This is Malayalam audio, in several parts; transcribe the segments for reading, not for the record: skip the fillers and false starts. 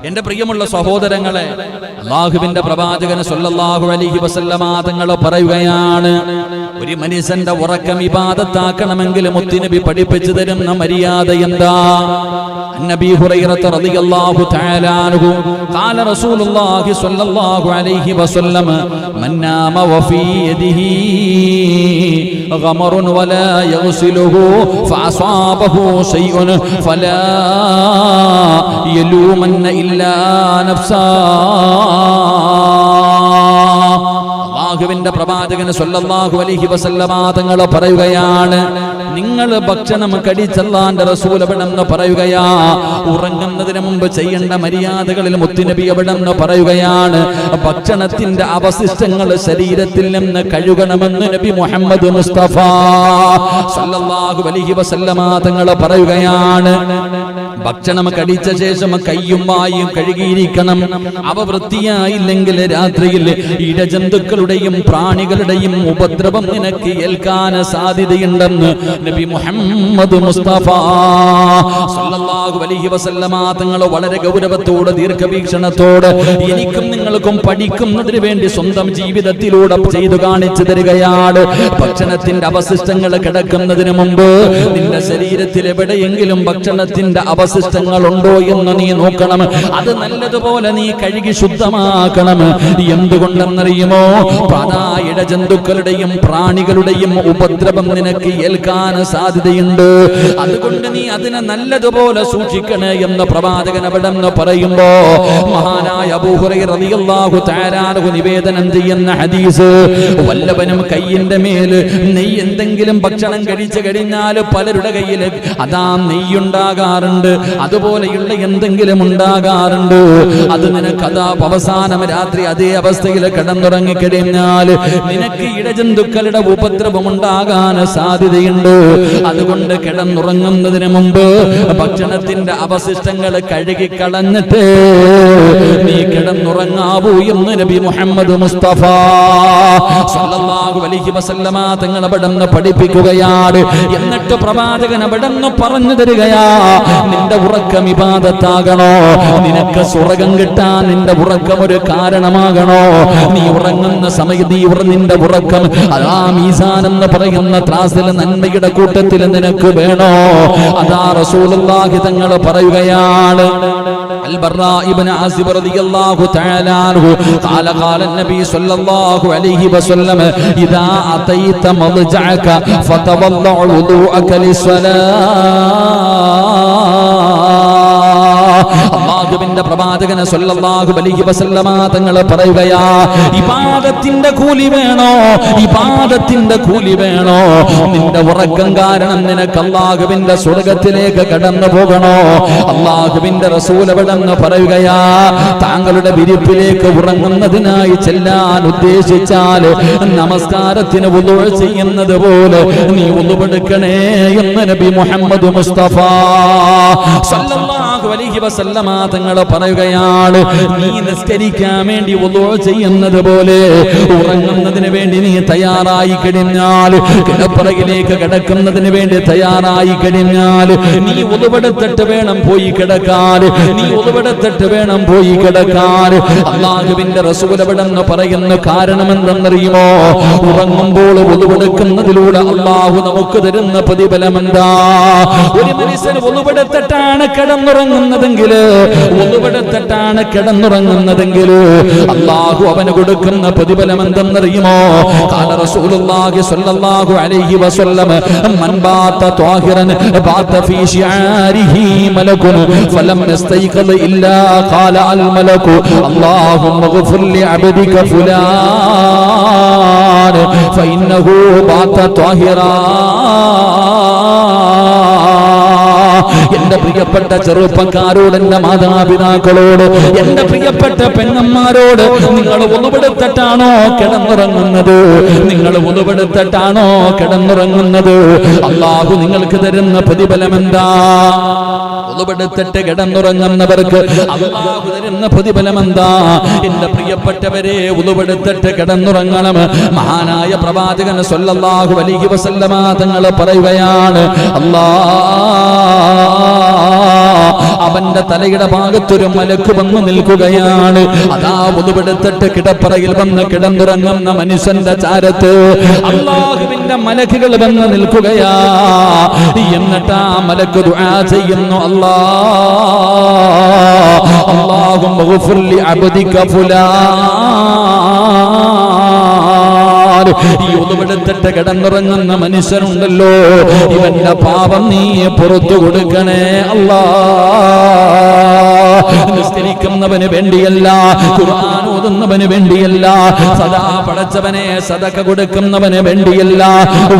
എന്റെ പ്രിയമുള്ള സഹോദരങ്ങളെ, അല്ലാഹുവിന്റെ പ്രവാചകൻ സല്ലല്ലാഹു അലൈഹി വസല്ലമ തങ്ങൾ പറയുകയാണ്, ഒരു മനുഷ്യന്റെ ഉറക്കം ഇബാദത്താക്കണമെങ്കിൽ മുത്തുനബി പഠിപ്പിച്ചു തരുന്ന മര്യാദ എന്താ? നബി ഹുറൈറ റളിയല്ലാഹു തആല അൻഹു ഖാല റസൂലുള്ളാഹി സ്വല്ലല്ലാഹു അലൈഹി വസല്ലം മൻ നാമ വഫീ യദിഹി ഗമറുൻ വലാ യഗ്സിലുഹു ഫഅസാബഹു ശൈഉൻ ഫലാ യലൂമന്ന ഇല്ലാ നഫ്സാ. അല്ലാഹുവിന്റെ പ്രവാചകൻ സല്ലല്ലാഹു അലൈഹി വസല്ലമ തങ്ങൾ പറയുകയാണ്, നിങ്ങൾ ഭക്ഷണം കടിച്ചല്ലാന്റെ റസൂൽ എവിടെന്ന് പറയുകയാ, ഉറങ്ങുന്നതിന് മുമ്പ് ചെയ്യേണ്ട മര്യാദകളിൽ മുത്തുനബി എവിടെന്ന് പറയുകയാണ്, ഭക്ഷണത്തിന്റെ അവശിഷ്ടങ്ങൾ ശരീരത്തിൽ നിന്ന് കഴുകണമെന്ന് നബി മുഹമ്മദ് മുസ്തഫ സല്ലല്ലാഹു അലൈഹി വസല്ലമ തങ്ങൾ പറയുകയാണ്. ഭക്ഷണം കടിച്ച ശേഷം കയ്യും വായും കഴുകിയിരിക്കണം. അവ വൃത്തിയായില്ലെങ്കിൽ രാത്രിയിൽ ഇഴജന്തുക്കളുടെയും പ്രാണികളുടെയും ഉപദ്രവം നിനക്ക് ഏൽക്കാൻ സാധ്യതയുണ്ടെന്ന് നബി മുഹമ്മദ് മുസ്തഫ സല്ലല്ലാഹു അലൈഹി വസല്ലമ തങ്ങൾ വളരെ ഗൗരവത്തോടെ ദീർഘവീക്ഷണത്തോടെ എനിക്കും നിങ്ങൾക്കും പഠിക്കുന്നതിന് വേണ്ടി സ്വന്തം ജീവിതത്തിലൂടെ ചെയ്തു കാണിച്ചു തരികയാണ്. ഭക്ഷണത്തിന്റെ അവശിഷ്ടങ്ങൾ കിടക്കുന്നതിന് മുമ്പ് നിന്റെ ശരീരത്തിൽ എവിടെയെങ്കിലും ഭക്ഷണത്തിന്റെ അവശിഷ്ടങ്ങൾ ഉണ്ടോ എന്ന് നീ നോക്കണം. അത് നല്ലതുപോലെ നീ കഴുകി ശുദ്ധമാക്കണം. എന്തുകൊണ്ടെന്നറിയുമോ? ഇഴജന്തുക്കളുടെയും പ്രാണികളുടെയും ഉപദ്രവം നിനക്ക് ഏൽക്കാൻ സാധ്യതയുണ്ട്. അതുകൊണ്ട് നീ അതിനെ നല്ലതുപോലെ സൂക്ഷിക്കണേ എന്ന് പ്രവാചകൻ അവിടെ പറയുമ്പോ മഹാനായ അബൂ ഹുറൈറ റളിയല്ലാഹു തആല അൻഹു നിവേദനം ചെയ്യുന്ന ഹദീസ്, വല്ലവനും കയ്യിന്റെ മേൽ നെയ്യ് എന്തെങ്കിലും ഭക്ഷണം കഴിച്ചു കഴിഞ്ഞാൽ പലരുടെ കയ്യിൽ അതാ നെയ്യുണ്ടാകാറുണ്ട്, അതുപോലെയുള്ള എന്തെങ്കിലും ഉണ്ടാകാറുണ്ട്. അത് നിനക്ക് അതാ അവസാനം രാത്രി അതേ അവസ്ഥയിൽ കിടന്നുറങ്ങിക്കഴിഞ്ഞാൽ നിനക്ക് ഇഴജന്തുക്കളുടെ ഉപദ്രവം ഉണ്ടാകാൻ സാധ്യതയുണ്ട്. അതുകൊണ്ട് കിടന്നുറങ്ങുന്നതിന് മുമ്പ് ഭക്ഷണത്തിന്റെ അവശിഷ്ടങ്ങൾ കഴുകിക്കളഞ്ഞിട്ട് നീ കിടന്നുറങ്ങാവൂ എന്ന് നബി മുഹമ്മദ് മുസ്തഫ സല്ലല്ലാഹു അലൈഹി വസല്ലമ തങ്ങൾ അവിടുന്ന് പഠിപ്പിക്കുകയാണ്. എന്നിട്ട് പ്രവാചകൻ അവിടുന്ന് പറഞ്ഞു തരികയാ, നിന്റെ ഉറക്കം ഇബാദത്താകണോ? നിനക്ക് സ്വർഗ്ഗം കിട്ടാൻ നിന്റെ ഉറക്കം ഒരു കാരണമാകണോ? നീ ഉറങ്ങുന്ന സമയത്ത് നിന്റെ ഉറക്കം അതാ മീസാൻ എന്ന് പറയുന്ന ത്രാസിൽ നന്മയുടെ കൂട്ടത്തിൽ നിനക്ക് വേണോ? അതാ റസൂലുള്ളാഹി തങ്ങൾ പറയുകയാണ്, البراء بن عازب رضي الله تعالى عنه قال قال النبي صلى الله عليه وسلم إذا أتيت مضجعك فتوضع وضوءك للصلاة. അല്ലാഹുവിന്റെ പ്രവാചകൻ സല്ലല്ലാഹു അലൈഹി വസല്ലമ തങ്ങൾ പറയുകയാ, ഇബാദത്തിന്റെ കൂലി വേണോ? ഇബാദത്തിന്റെ കൂലി വേണോ? നിന്റെ ഉറക്കം കാരണം നിനക്ക് അല്ലാഹുവിന്റെ സ്വർഗ്ഗത്തിലേക്ക് കടന്നു പോകണോ? അല്ലാഹുവിന്റെ റസൂൽ എവിടെന്ന് പറയുകയാ, താങ്കളുടെ വിരിപ്പിലേക്ക് ഉറങ്ങുന്നതിനായി ചെല്ലാൻ ഉദ്ദേശിച്ചാൽ നമസ്കാരത്തിന് വുളൂ ചെയ്യുന്നത് പോലെ നീ വുളൂവെടുക്കണേ എന്ന് നബി മുഹമ്മദ് മുസ്തഫ സല്ലല്ലാഹു അലൈഹി വസല്ലമ തങ്ങൾ പറയുകയാണ്, നീ നിസ്കരിക്കാൻ വേണ്ടി വുളൂ ചെയ്യുന്നത് പോലെ ഉറങ്ങുന്നതിന് വേണ്ടി നീ തയ്യാറായി കഴിഞ്ഞാൽ, കിടപ്പറയിലേക്ക് കിടക്കുന്നതിന് വേണ്ടി തയ്യാറായി കഴിഞ്ഞാൽ നീ വുളൂവെടുത്തിട്ട് വേണം പോയി കിടക്കാൻ. നീ വുളൂവെടുത്തിട്ട് വേണം പോയി കിടക്കാൻ. അല്ലാഹുവിന്റെ റസൂൽ എവിടെന്ന് പറയുന്ന കാരണം എന്തെന്നറിയുമോ? ഉറങ്ങുമ്പോൾ വുളൂവെടുക്കുന്നതിലൂടെ അല്ലാഹു നമുക്ക് തരുന്ന പ്രതിഫലം എന്താ? ഒരു മനുഷ്യൻ വുളൂവെടുത്തിട്ടാണ് കിടന്നുറങ്ങുന്നതെങ്കിൽ അല്ലാഹു അവന് കൊടുക്കുന്ന പ്രതിഫലം എന്തെന്നറിയുമോ? ഖാല റസൂലുള്ളാഹി സ്വല്ലല്ലാഹു അലൈഹി വസല്ലം മൻ ബാത ത്വാഹിറൻ ബാത ഫീ ശിആരിഹി മലകുൻ ഫലം യസ്തൈഖദ് ഇല്ലാ ഖാല അൽ മലകു അല്ലാഹുമ്മ ഗ്ഫിർ ലി അബ്ദിക ഫുലാൻ ഫഇന്നഹു ബാത ത്വാഹിറാ. എന്റെ പ്രിയപ്പെട്ട ചെറുപ്പക്കാരോട്, എന്റെ മാതാപിതാക്കളോട്, എന്റെ പ്രിയപ്പെട്ട പെങ്ങന്മാരോട്, നിങ്ങൾ വുളൂവെടുത്തിട്ടാണോ കിടന്നുറങ്ങുന്നത്? നിങ്ങൾ വുളൂവെടുത്തിട്ടാണോ കിടന്നുറങ്ങുന്നത്? അല്ലാഹു നിങ്ങൾക്ക് തരുന്ന പ്രതിഫലം എന്താ? വുളൂവെടുത്തിട്ട് കിടന്നുറങ്ങുന്നവർക്ക് അല്ലാഹു തരുന്ന പ്രതിഫലം എന്താ? എന്റെ പ്രിയപ്പെട്ടവരെ, വുളൂവെടുത്തിട്ട് കിടന്നുറങ്ങണം. മഹാനായ പ്രവാചകൻ സല്ലല്ലാഹു അലൈഹി വസല്ലമ തങ്ങൾ പറയുകയാണ്, അല്ലാഹ് അവന്റെ തലയുടെ ഭാഗത്തൊരു മലക്ക് വന്ന് നിൽക്കുകയാണ്. അതാ വുദുവെടുത്തിട്ട് കിടപ്പറയിൽ വന്ന് കിടന്നുറങ്ങുന്ന മനുഷ്യന്റെ ചാരത്ത് അല്ലാഹുവിന്റെ മലക്കുകൾ വന്ന് നിൽക്കുകയാ. എന്നിട്ട് ആ മലക്ക് ദുആ ചെയ്യുന്നു, അല്ലാഹുമ്മ ഗഫിർ ലി അബ്ദിക ഫുലാൻ. ഈ ഉദുവെടുത്തിട്ട് കിടന്നുറങ്ങുന്ന മനുഷ്യനുണ്ടല്ലോ, ഇവന്റെ പാപം നീ പുറത്തു കൊടുക്കണേ അല്ലാ. നിസ്കരിക്കുന്നവന് വേണ്ടിയല്ല, ഖുർആൻ ഓതുന്നവന് വേണ്ടിയല്ല, സദാ പടച്ചവനെ സദഖ കൊടുക്കുന്നവന് വേണ്ടിയല്ല,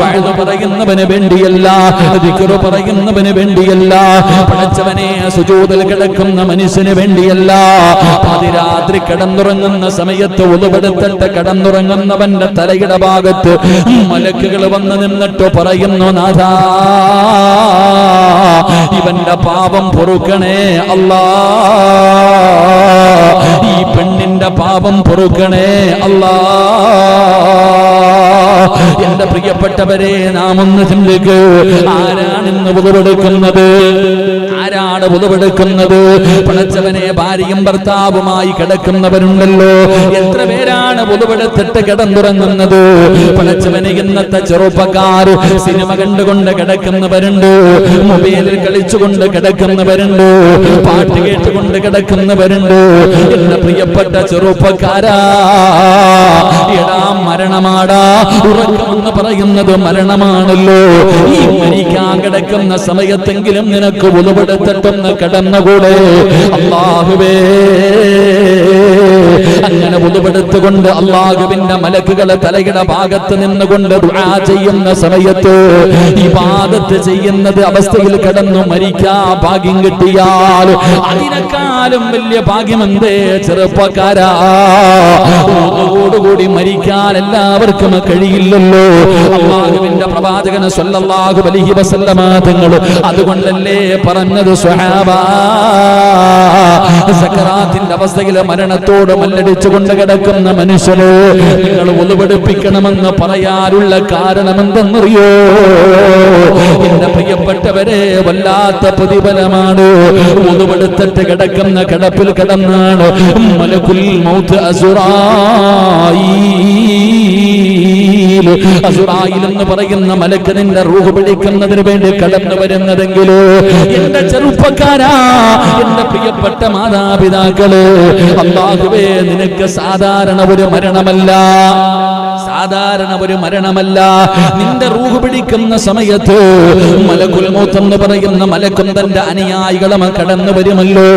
വഅദ് പറയുന്നവന് വേണ്ടിയല്ല, ദിക്ർ പറയുന്നവന് വേണ്ടിയല്ല, പടച്ചവനെ സുജൂദിൽ കിടക്കുന്ന മനുഷ്യന് വേണ്ടിയല്ല. പാതിരാത്രി കിടന്നുറങ്ങുന്ന സമയത്ത് ഉളുവെടുത്തിട്ട് കിടന്നുറങ്ങുന്നവന്റെ തലയുടെ ഭാഗത്ത് മലക്കുകൾ വന്ന് നിന്നിട്ട് പറയുന്നു, നാഥാ ഇവന്റെ പാപം പൊറുക്കണേ അല്ലാ, ഈ പെണ്ണിന്റെ പാപം പൊറുക്കണേ അല്ലാ. എന്റെ പ്രിയപ്പെട്ടവരെ, നാം ഒന്ന് ചിന്തിക്ക്, ആരാണിന്ന് ഉളുവെടുക്കുന്നത്? ആരാണ് ഉളുവെടുക്കുന്നത്? പടച്ചവനെ ഭാര്യയും ഭർത്താവുമായി കിടക്കുന്നവരുണ്ടല്ലോ, എത്ര പേരാണ് ഉളുവെടുത്തിട്ട് കിടന്നുറങ്ങുന്നത്? പടച്ചവനെ, ഇന്നത്തെ ചെറുപ്പക്കാർ സിനിമ കണ്ടുകൊണ്ട് കിടക്കുന്നവരുണ്ട്, മൊബൈലിൽ കളിച്ചുകൊണ്ട് കിടക്കുന്നവരുണ്ട്, പാട്ട് കേട്ടുകൊണ്ട് കിടക്കുന്നവരുണ്ട്. എന്റെ പ്രിയപ്പെട്ട ചെറുപ്പക്കാരാ, എടാ മരണമാടാ, ഉറക്കമെന്ന് പറയുന്നത് മരണമാണല്ലോ. ഈ മരിക്കാൻ കിടക്കുന്ന സമയത്തെങ്കിലും നിനക്ക് ഉളുവെടുത്തിട്ടൊന്ന് കിടന്നുകൂടെ? അല്ലാഹുവേ, അങ്ങനെ ഉളുവെടുത്തുകൊണ്ട് അല്ലാഹുവിന്റെ മലക്കുകളെ തലയുടെ ഭാഗത്ത് നിന്നുകൊണ്ട് ദുആ ചെയ്യുന്ന സമയത്ത് ഇബാദത്ത് ചെയ്യുന്നത് അവസ്ഥയിൽ കിടന്നു മരിക്കാ ഭാഗ്യം കിട്ടിയാൽ അതിനേക്കാളും വലിയ ഭാഗ്യമെന്തേ ചെറുപ്പക്കാരാ? ഓടുകൂടി മരിക്കാൻ എല്ലാവർക്കും കഴിയില്ലല്ലോ. അല്ലാഹുവിന്റെ പ്രവാചകൻ സ്വല്ലല്ലാഹു അലൈഹി വസല്ലമ തങ്ങൾ അതുകൊണ്ടല്ലേ പറഞ്ഞത്, സ്വഹാബാ, സക്കറാത്തിന്റെ അവസ്ഥയിൽ മരണത്തോട് മല്ലടിച്ചുകൊണ്ട് കിടക്കുന്ന മനുഷ്യന് നിങ്ങൾ ഉളുവെടുപ്പിക്കണമെന്ന് പറയാനുള്ള കാരണം എന്തെന്നറിയോ? എന്റെ പ്രിയപ്പെട്ടവരെ, വല്ലാത്ത പ്രതിഫലമാണ്. ഉളുവെടുത്തിട്ട് കിടക്കുന്ന കിടപ്പിൽ കിടന്നാണ് മലക്കുൽ മൗത്ത് അസുറായിൽ എന്ന് പറയുന്ന മലക്ക് നിന്റെ റൂഹ് പിടിക്കുന്നതിന് വേണ്ടി കടന്നു വരുന്നതെങ്കിലോ, എന്റെ ചെറുപ്പക്കാരാ, എന്റെ പ്രിയപ്പെട്ട മാതാപിതാക്കള്, അല്ലാഹുവേ, നിനക്ക് സാധാരണ ഒരു മരണമല്ല, സാധാരണ ഒരു മരണമല്ല. നിന്റെ റൂഹ് പിടിക്കുന്ന സമയത്ത് മലക്കുൽ മൗത്ത് എന്ന് പറയുന്ന മലക്കും തന്റെ അനുയായികളും കടന്നു വരുമല്ലോ.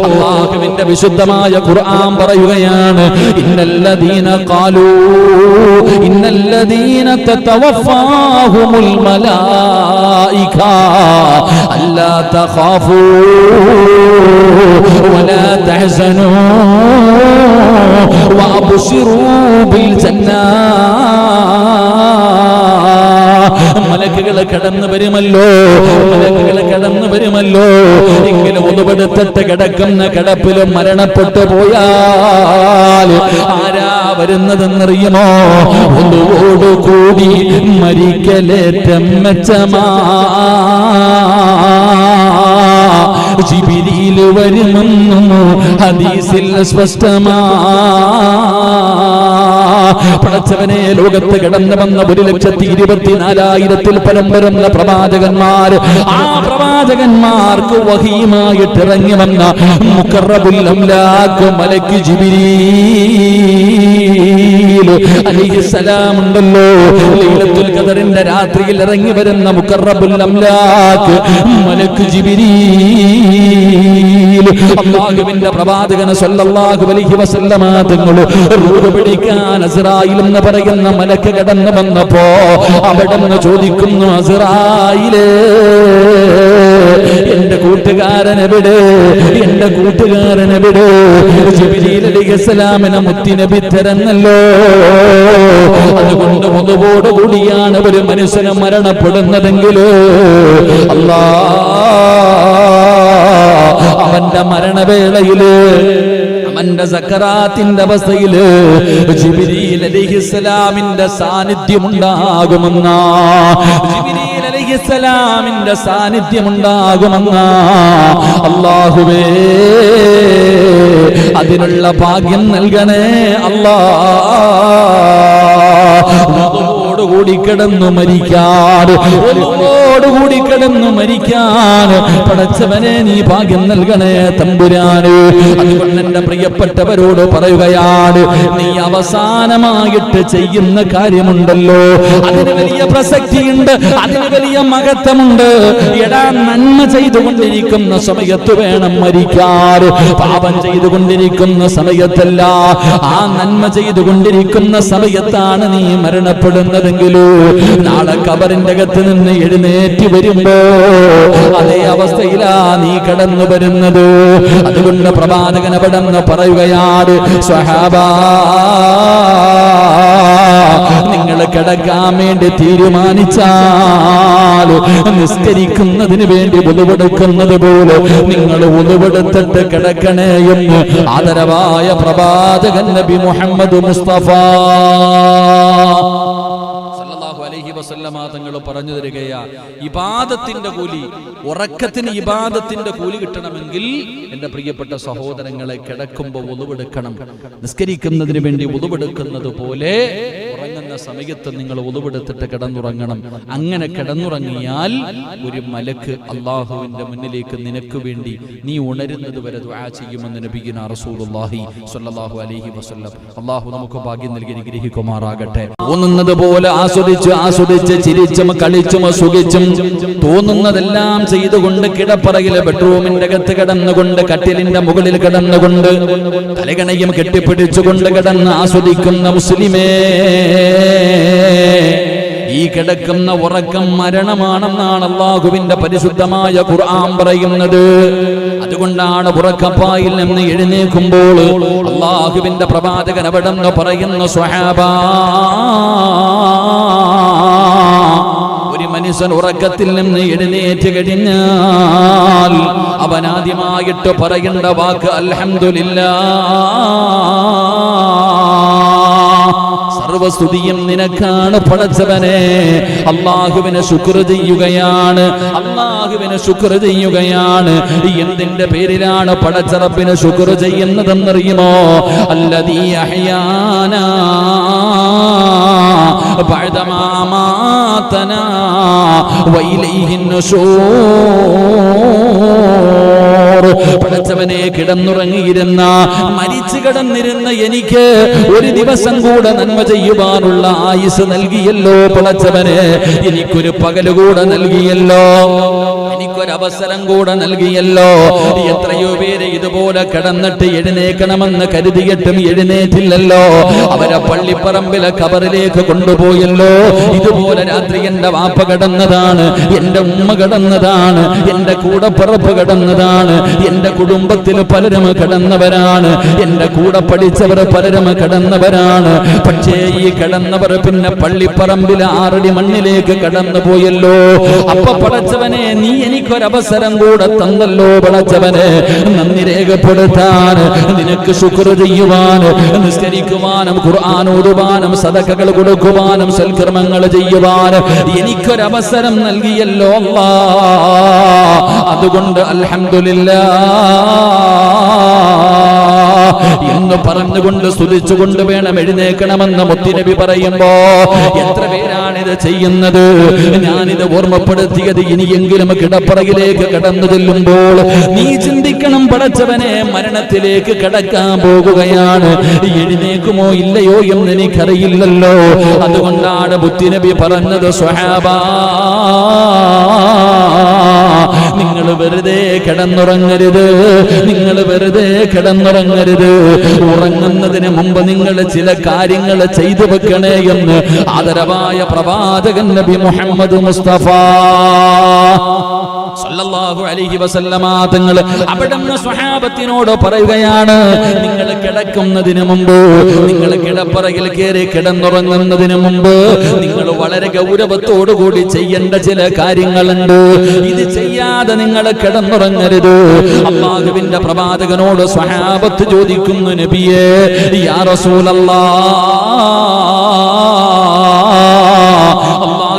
അല്ലാഹുവിന്റെ വിശുദ്ധമായ ഖുർആൻ പറയുകയാണ്, ഇന്നല്ലദീന ഖാലൂ ഇന്നല്ലദീന തതവഫാഹുമുൽ മലായിക അല്ലാ തഖാഫൂ വലാ തഹ്സനൂ വഅബ്ശിറൂ ബിൽ ജന്നാ. മലക്കുകൾ കടന്നു വരുമല്ലോ, മലക്കുകൾ കടന്നു വരുമല്ലോ. എങ്കിലും ഉളുവെടുത്തിട്ട് കിടക്കുന്ന കിടപ്പിലും മരണപ്പെട്ടു പോയാൽ ആരാ വരുന്നതെന്നറിയുമോ? ഉളുവോടുകൂടി മരിക്കലേറ്റം മെച്ചമാ, ജിബ്രീൽ വരുമെന്നു ഹദീസിൽ സ്പഷ്ടമാ. പടച്ചവനെ, ലോകത്ത് കടന്നു വന്ന 1,24,000 പരം വരുന്ന പ്രവാചകന്മാർ, ആ പ്രവാചകന്മാർക്ക് വഹീമായിട്ട് ഇറങ്ങി വന്ന മുഖറബുൽ അംലാഖ് മലക്ക് ജിബ്രീൽ അലൈഹിസ്സലാം ഉണ്ടല്ലോ, ലൈലത്തുൽ ഖദറിന്റെ രാത്രിയിൽ ഇറങ്ങി വരുന്ന മുഖറബുൽ അംലാഖ് മലക്ക് ജിബ്രീൽ, അല്ലാഹുവിന്റെ പ്രവാചകൻ സ്വല്ലല്ലാഹു അലൈഹി വസല്ലമ തങ്ങൾ റൂഹ് പിടിക്കാൻ അസ്റായിൽ എന്ന് പറയുന്ന മലക്ക് കടന്നു വന്നപ്പോ അവിടെന്ന് ചോദിക്കുന്നു, അസ്റായിലേ, എന്റെ കൂട്ടുകാരൻ എവിടെ? എന്റെ കൂട്ടുകാരൻ എവിടെ? ജിബ്രീൽ അലൈഹിസ്സലാമിനെ മുത്തുനബി തരുന്നല്ലോ. അതുകൊണ്ട് മുതുവോട് കൂടിയാണ് ഒരു മനുഷ്യന് മരണപ്പെടുന്നതെങ്കിലോ അവന്റെ മരണവേളയില്, അവന്റെ സക്കറാത്തിന്റെ അവസ്ഥയില് ജിബ്രീൽ അലൈഹിസ്സലാമിന്റെ സാന്നിധ്യം ഉണ്ടാകുമെന്ന ജിബ്രീൽ അലൈഹിസ്സലാമിന്റെ സാന്നിധ്യമുണ്ടാകുമെന്ന അല്ലാഹുവേ അതിനുള്ള ഭാഗ്യം നൽകണേ കൂടി കിടന്നു മരിക്കാൻ ഒന്നോടുകൂടി കിടന്നു മരിക്കാൻ പടച്ചവനെ നീ ഭാഗ്യം നൽകണേ തമ്പുരാന്. അതുകൊണ്ട് എന്റെ പ്രിയപ്പെട്ടവരോട് പറയുകയാണ്, നീ അവസാനമായിട്ട് ചെയ്യുന്ന കാര്യമുണ്ടല്ലോ അതിന് വലിയ പ്രസക്തിയുണ്ട്, അതിന് വലിയ മഹത്വമുണ്ട്. എടാ, നന്മ ചെയ്തുകൊണ്ടിരിക്കുന്ന സമയത്ത് വേണം മരിക്കാൻ, പാപം ചെയ്തുകൊണ്ടിരിക്കുന്ന സമയത്തല്ല. ആ നന്മ ചെയ്തുകൊണ്ടിരിക്കുന്ന സമയത്താണ് നീ മരണപ്പെടുന്നതെങ്കിലോ നാളെ ഖബറിന്റെ അകത്ത് നിന്ന് എഴുന്നേറ്റ് വരുമ്പോ അതേ അവസ്ഥയിലാ നീ കടന്നു വരുന്നത്. അതുകൊണ്ട് പ്രവാചകൻ അവിടെന്ന് പറയുകയാണ്, സ്വഹാബാ നിങ്ങൾ കിടക്കാൻ വേണ്ടി തീരുമാനിച്ചാൽ നിസ്കരിക്കുന്നതിന് വേണ്ടി ഉളുവെടുക്കുന്നത് പോലെ നിങ്ങൾ ഉളുവെടുത്തിട്ട് കിടക്കണേ എന്ന് ആദരവായ പ്രവാചകൻ നബി മുഹമ്മദ് മുസ്തഫ തങ്ങൾ പറഞ്ഞു തരികയാ. ഇബാദത്തിന്റെ കൂലി, ഉറക്കത്തിന് ഇബാദത്തിന്റെ കൂലി കിട്ടണമെങ്കിൽ എന്റെ പ്രിയപ്പെട്ട സഹോദരങ്ങളെ, കിടക്കുമ്പോൾ ഉളുവെടുക്കണം. നിസ്കരിക്കുന്നതിന് വേണ്ടി ഉളുവെടുക്കുന്നത് പോലെ ഉറങ്ങുന്ന സമയത്ത് നിങ്ങൾ ഉളുവെടുത്തിട്ട് കിടന്നുറങ്ങണം. അങ്ങനെ കിടന്നുറങ്ങിയാൽ ഒരു മലക്ക് അള്ളാഹുവിന്റെ മുന്നിലേക്ക് നിനക്ക് വേണ്ടി നീ ഉണരുന്നത് വരെ ദുആ ചെയ്യുമെന്ന് നബിയുനാ റസൂലുള്ളാഹി സ്വല്ലല്ലാഹു അലൈഹി വസല്ലം. അള്ളാഹു നമുക്ക് ഭാഗ്യം നൽകി അനുഗ്രഹിക്കുമാറാകട്ടെ. തോന്നുന്നത് പോലെ ആസ്വദിച്ച് ചിരിച്ചും കളിച്ചും സുഖിച്ചും തോന്നുന്നതെല്ലാം ചെയ്തുകൊണ്ട് കിടപ്പറയിലെ ബെഡ്റൂമിന്റെ അകത്ത് കിടന്നുകൊണ്ട് കട്ടിലിന്റെ മുകളിൽ കിടന്നുകൊണ്ട് തലകണയും കെട്ടിപ്പിടിച്ചുകൊണ്ട് കിടന്ന് ആസ്വദിക്കുന്ന മുസ്ലിമേ, ഈ കിടക്കുന്ന ഉറക്കം മരണമാണെന്നാണ് അല്ലാഹുവിന്റെ പരിശുദ്ധമായ ഖുർആൻ പറയുന്നത്. അതുകൊണ്ടാണ് ഉറക്കപ്പായിൽ നിന്ന് എഴുന്നേൽക്കുമ്പോൾ അല്ലാഹുവിന്റെ പ്രവാചകൻ അവിടെന്ന് പറയുന്ന സ്വഹാബാ, ഒരു മനുഷ്യൻ ഉറക്കത്തിൽ നിന്ന് എഴുന്നേറ്റ് കഴിഞ്ഞാൽ അവൻ ആദ്യമായിട്ട് പറയേണ്ട വാക്ക് അൽഹംദുലില്ലാഹ്, സർവസ്തുതിയും നിനക്കാണ് പടച്ചവനെ. അല്ലാഹുവിനെ ശുക്ർ ചെയ്യുകയാണ്, അല്ലാഹുവിനെ ശുക്ർ ചെയ്യുകയാണ്. എന്തിന്റെ പേരിലാണ് പടച്ചറപ്പിനെ ശുക്ർ ചെയ്യുന്നതെന്നറിയുമോ? അല്ലദീ അഹ്യാനാ ബഅദമാ അമാതനാ വഇലൈഹിൻ നുശൂർ. പടച്ചവനെ, കിടന്നുറങ്ങിയിരുന്ന മരിച്ചു കിടന്നിരുന്ന എനിക്ക് ഒരു ദിവസം കൂടെ നന്മ ചെയ്യുവാനുള്ള ആയുസ് നൽകിയല്ലോ പടച്ചവനെ. എനിക്കൊരു പകലുകൂടെ നൽകിയല്ലോ, എനിക്കൊരവസരം കൂടെ നൽകിയല്ലോ. എത്രയോ പേര് ഇതുപോലെ കിടന്നിട്ട് എഴുന്നേക്കണമെന്ന് കരുതിയിട്ടും എഴുന്നേറ്റില്ലല്ലോ. അവരെ പള്ളിപ്പറമ്പിലെ ഖബറിലേക്ക് കൊണ്ടുപോയല്ലോ. ഇതുപോലെ രാത്രി എന്റെ വാപ്പ കിടന്നതാണ്, എന്റെ ഉമ്മ കിടന്നതാണ്, എന്റെ കൂടപ്പിറപ്പ് കിടന്നതാണ്, എന്റെ കുടുംബത്തിൽ പലരും കിടന്നവരാണ്, എന്റെ കൂടെ പഠിച്ചവർ പലരും കിടന്നവരാണ്. പക്ഷേ ഈ കിടന്നവർ പിന്നെ പള്ളിപ്പറമ്പിലെ 6 അടി മണ്ണിലേക്ക് കടന്നു പോയല്ലോ. അപ്പൊ പടച്ചവനെ, നീ എനിക്കൊരവസരം കൂടെ തന്നല്ലോ പടച്ചവനെ. നന്ദി രേഖപ്പെടുത്താൻ, നിനക്ക് ശുക്ർ ചെയ്യുവാൻ, നിസ്കരിക്കുവാനും ഖുർആൻ ഓതുവാനും സദഖകൾ കൊടുക്കുവാനും സൽക്കർമ്മങ്ങൾ ചെയ്യുവാൻ എനിക്കൊരവസരം നൽകിയല്ലോ അല്ലാഹ്. അതുകൊണ്ട് അൽഹംദുലില്ലാഹ് എന്ന് പറഞ്ഞുകൊണ്ട് സ്തുതിച്ചുകൊണ്ട് വേണം എഴുന്നേക്കണമെന്ന് മുത്തുനബി പറയുമ്പോ എത്ര പേരാണിത് ചെയ്യുന്നത്? ഞാനിത് ഓർമ്മപ്പെടുത്തിയത് ഇനിയെങ്കിലും കിടപ്പറയിലേക്ക് കടന്നു ചെല്ലുമ്പോൾ നീ ചിന്തിക്കണം, പടച്ചവനെ, മരണത്തിലേക്ക് കടക്കാൻ പോകുകയാണ്, എഴുന്നേക്കുമോ ഇല്ലയോ എന്ന് എനിക്കറിയില്ലല്ലോ. അതുകൊണ്ടാണ് മുത്തുനബി പറഞ്ഞത്, സ്വഹാബാ, നിങ്ങൾ വെറുതെ കിടന്നുറങ്ങരുത്, നിങ്ങൾ വെറുതെ കിടന്നുറങ്ങരുത്. ഉറങ്ങുന്നതിന് മുമ്പ് നിങ്ങൾ ചില കാര്യങ്ങൾ ചെയ്തു വെക്കണേ എന്ന് ആദരവായ പ്രവാചകൻ നബി മുഹമ്മദ് മുസ്തഫ സല്ലല്ലാഹു അലൈഹി വസല്ലമ തങ്ങൾ അവിടുന്ന് സ്വഹാബത്തിനോട് പറയുകയാണ്, നിങ്ങൾ കിടക്കുന്നതിന് മുമ്പ്, നിങ്ങൾ കിടപ്പറയിൽ കയറി കിടന്നുറങ്ങുന്നതിന് മുമ്പ് നിങ്ങൾ വളരെ ഗൗരവത്തോടുകൂടി ചെയ്യേണ്ട ചില കാര്യങ്ങളുണ്ട്. ഇത് ചെയ്യാതെ നിങ്ങൾ കിടന്നുറങ്ങരുത്. അല്ലാഹുവിന്റെ പ്രവാചകനോട് സ്വഹാബത്ത് ചോദിക്കുന്നു, നബിയേ, യാ റസൂലല്ലാഹ്,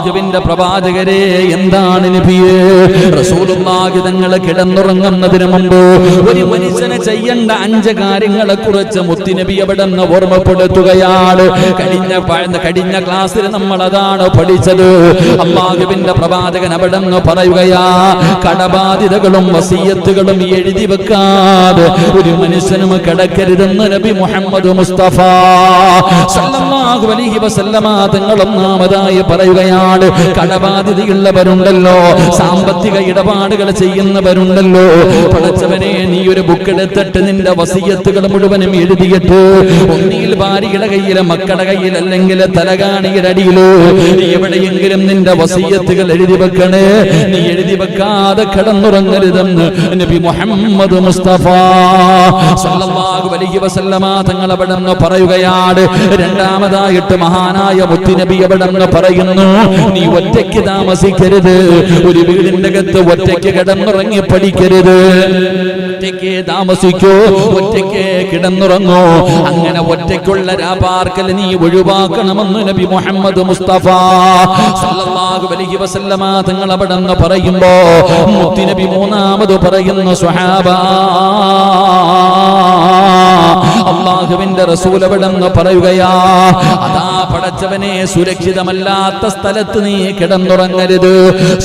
അല്ലാഹുവിന്റെ പ്രവാചകരെ, എന്താണ് നബിയേ? റസൂലുള്ളാഹി തങ്ങൾ കിടന്നുറങ്ങുന്നതിന് മുമ്പ് ഒരു മനുഷ്യനെ ചെയ്യേണ്ട 5 കാര്യങ്ങളെ കുറിച്ച് മുത്തുനബി അവിടെ നിന്ന് ഓർമ്മപ്പെടുത്തുകയാണ്. കഴിഞ്ഞ ക്ലാസ്സിൽ നമ്മൾ അതാണ് പഠിച്ചത്. അല്ലാഹുവിന്റെ പ്രവാചകൻ അവിടെ നിന്ന് പറയുകയാ, കടബാധ്യതകളും വസിയത്തുകളും എഴുതി വെക്കാതെ ഒരു മനുഷ്യനും കിടക്കരുതെന്ന് നബി മുഹമ്മദ് മുസ്തഫ സല്ലല്ലാഹു അലൈഹി വസല്ലമ തങ്ങൾ ഒന്നാമതായി പറയുകയാണ്. കടബാധ്യതയുള്ളവരുണ്ടല്ലോ, സാമ്പത്തിക ഇടപാടുകൾ ചെയ്യുന്നവരുണ്ടല്ലോ, പടച്ചവനെ നീ ഒരു ബുക്ക് എടുത്തിട്ട് നിന്റെ വസിയത്തുകൾ മുഴുവനും എഴുതിയിട്ട് ഒന്നിയിൽ ഭാര്യയുടെ കയ്യില്, മക്കളുടെ കയ്യിൽ, അല്ലെങ്കിൽ തലകാണിയുടെ അടിയിലോ എവിടെയെങ്കിലും നിന്റെ വസിയത്തുകൾ എഴുതി വെക്കണേ. നീ എഴുതി വെക്കാതെ കിടന്നുറങ്ങരുതെന്ന് നബി മുഹമ്മദ് മുസ്തഫ സല്ലല്ലാഹു അലൈഹി വസല്ലമ തങ്ങൾ അവിടെ നിന്ന് പറയുകയാണ്. രണ്ടാമതായിട്ട് മഹാനായ മുത്തുനബി അവിടെ നിന്ന് പറയുന്നു, നീ ഒറ്റയ്ക്ക് താമസിക്കരുത്, ഒരു വീടിന്റെ അകത്ത് ഒറ്റയ്ക്ക് കിടന്നുറങ്ങി പഠിക്കരുത്. ഒറ്റയ്ക്ക് താമസിക്കൂ, ഒറ്റയ്ക്ക് കിടന്നുറങ്ങൂ. അങ്ങനെ ഒറ്റയ്ക്കുള്ള രാപാർക്കൽ നീ ഒഴിവാക്കണമെന്ന് നബി മുഹമ്മദ് മുസ്തഫ സല്ലല്ലാഹു അലൈഹി വസല്ലമ തങ്ങൾ അവിടെ നിന്ന് പറയുമ്പോ മുത്തുനബി മൂന്നാമത് പറയുന്നു, സ്വഹാബാ, അല്ലാഹുവിന്റെ റസൂൽ അവിടെ നിന്ന് പറയുകയാ, അതാ പടച്ചവനെ, സുരക്ഷിതമല്ലാത്ത സ്ഥലത്ത് നീ കിടന്നുറങ്ങരുത്.